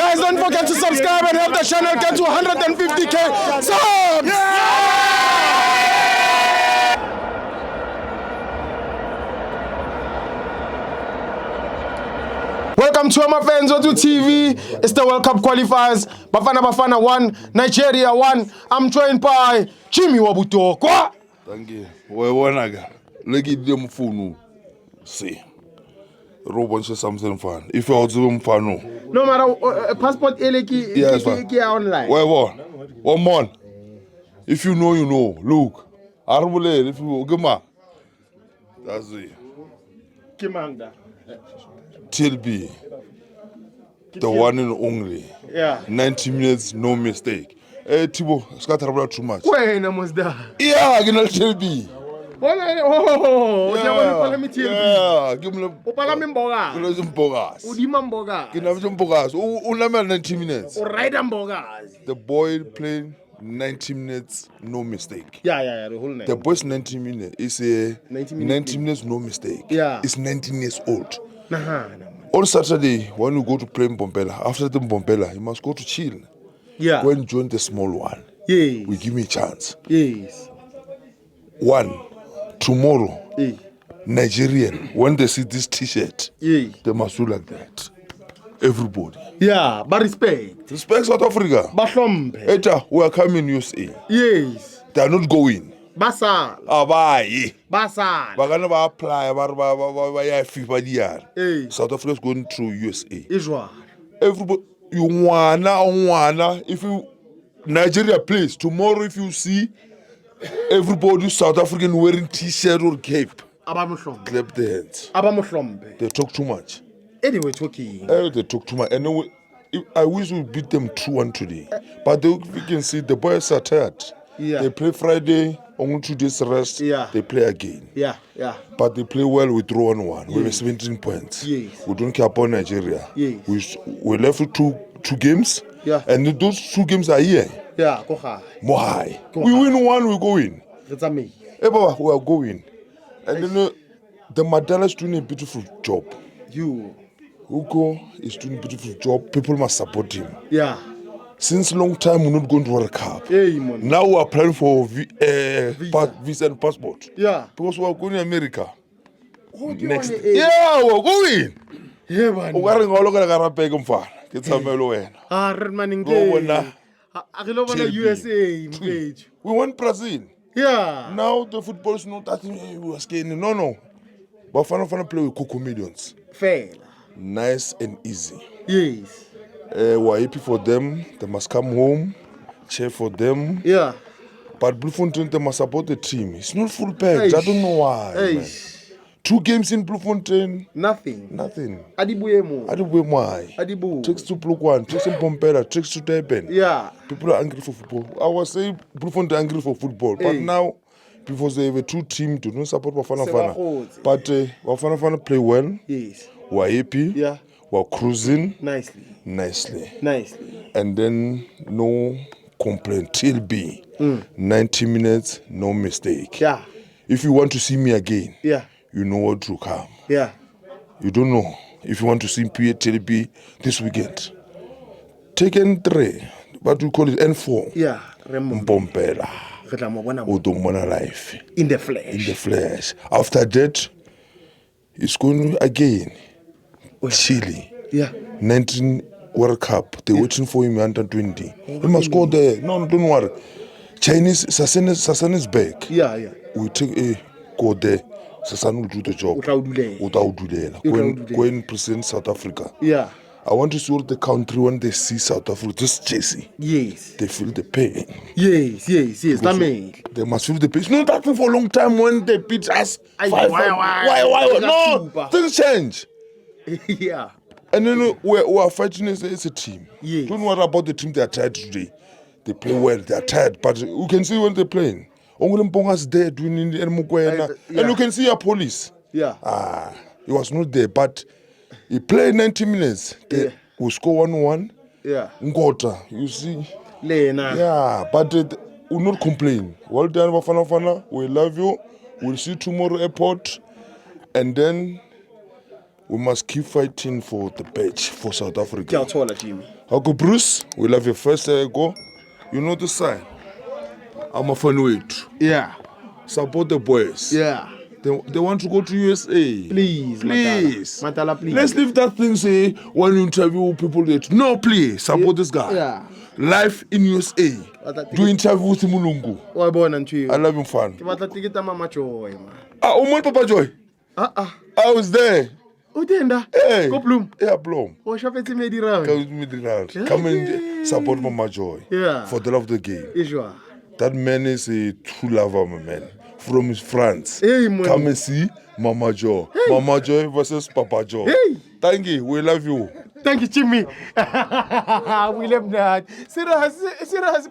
Guys, don't forget to subscribe and help the channel get to 150k subs. Welcome to my fans on TV. It's the World Cup qualifiers. Bafana 1, Nigeria 1. I'm joined by Jimmy Wabutokwa. Thank you. Wanaga. Legi dem phone. See. Robonche something fun. If you're also fun. No matter passport eleki online. One month. If you know, you know. Look. Arbule if you gema. That's it. Kimanga. TLB. The one and only. Yeah. 90 minutes, no mistake. Hey, Tibo, scatter too much. When was that? Yeah, I can TLB. Yeah, give me a 90 minutes. The The boy playing 90 minutes, no mistake. Yeah, the whole night. The boy's 90 minutes is a 90 minutes, no mistake. Yeah. It's 19 years old. Nah. On Saturday, when you go to play Mbombela, after the Mbombela, you must go to chill. Yeah. Go and join the small one. Yes. We give me a chance. Yes. One, tomorrow, Yes. Nigerian, when they see this T-shirt, Yes. they must do like that. Everybody. Yeah, but respect. Respect South Africa. Bahlombe. Eta, we are coming USA. Yes. They are not going. Basal. Abaye. Basal. Bagana ba apply, ba ya FIFA diyan. Hey. South Africa is going through USA. Israel. Everybody, you wanna, if you, Nigeria plays, tomorrow if you see everybody South African wearing T-shirt or cape, Abamuhlombe. clap their hands. Abamuhlombe. They talk too much. Anyway, talking. They talk too much. And then I wish we beat them 2-1 today. But we can see the boys are tired. Yeah. They play Friday, only 2 days rest. Yeah. They play again. Yeah. But they play well with 3-1. We have 17 points. Yes. We don't care about Nigeria. Yes. We left with two games. Yeah. And those 2 games are here. Yeah, go high. More high. Go We high. win 1, we go in. That's a me. Hey, Baba, we are going. And then the Madala is doing a beautiful job. Hugo is doing a beautiful job. People must support him. Yeah. Since long time, we're not going to World Cup. Hey, man. Now we are applying for visa and passport. Yeah. Because we are going to America. Next. Yeah. Yeah, we're going. Yeah, man. We are going to go. It's a mellow. Red man Go on. USA. Page. We went Brazil. Yeah. Now the football is not that we are scared. No. But Fana play with Coco Millions. Fair. Nice and easy. Yes. We're happy for them. They must come home. Cheer for them. Yeah. But Bloemfontein, they must support the team. It's not full packed. I don't know why. Man. 2 games in Bloemfontein. Nothing. Adibuye why? Adibu. Tricks to Plukwan, tricks to Pompela, tricks to Durban. Yeah. People are angry for football. I was saying Bloemfontein angry for football. But now, because they have a 2 team to don't support Bafana. But Bafana play well. Yes. We're happy. Yeah. We're cruising. Nicely. And then no complaint. TLB. 90 minutes, no mistake. Yeah. If you want to see me again, Yeah. you know what to come. Yeah. You don't know. If you want to see TLB this weekend, take N3, but we call it N4. Yeah. Mpompela. Udomona life. In the flesh. After that, it's going again. Chile. Yeah. 19 World Cup. They're waiting for him under 20. He must go there. No, don't worry. Chinese, Sasan is back. Yeah. We take go there. Sasan will do the job. Go and present South Africa. Yeah. I want to see all the country when they see South Africa, just chasing. Yes. They feel the pain. Yes. That means they must feel the pain. It's not happening for a long time when they beat us. Why? No, things change. Yeah. And then we are fighting as a team. Yes. Don't worry about the team they are tired today. They play well, they are tired, but you can see when they're playing. Ongle Mponga's there doing in Mukwena. And you can see our police. Yeah. He was not there, but he played 90 minutes. We score 1-1. Yeah. Ngota, you see. Lena. Yeah, but we'll not complain. Well done, Bafana. We love you. We'll see you tomorrow airport. And then we must keep fighting for the badge for South Africa. Ke a thola Jimmy. Uncle Bruce, we love you first go. You know the sign. I'm a fan wait. Yeah. Support the boys. Yeah. They want to go to USA. Please. Matala, please. Let's leave that thing say when you interview people that no, please support this guy. Yeah. Life in USA. Do interview with Mulungu. Wa bona ntwe. I love him fun. Ke batla tiketa Mama Joy man. Umar Papa Joy. I was there. Utenda. Hey. Go Bloem. Yeah, Bloem. O shapetse medira. Come and support Mama Joy. Yeah. For the love of the game. Ijwa. That man is a true lover, my man. From France. Hey, man. Come and see Mama Joy. Hey. Mama Joy versus Papa Joy. Hey. Thank you. We love you. Thank you, Jimmy. We love that. Serious.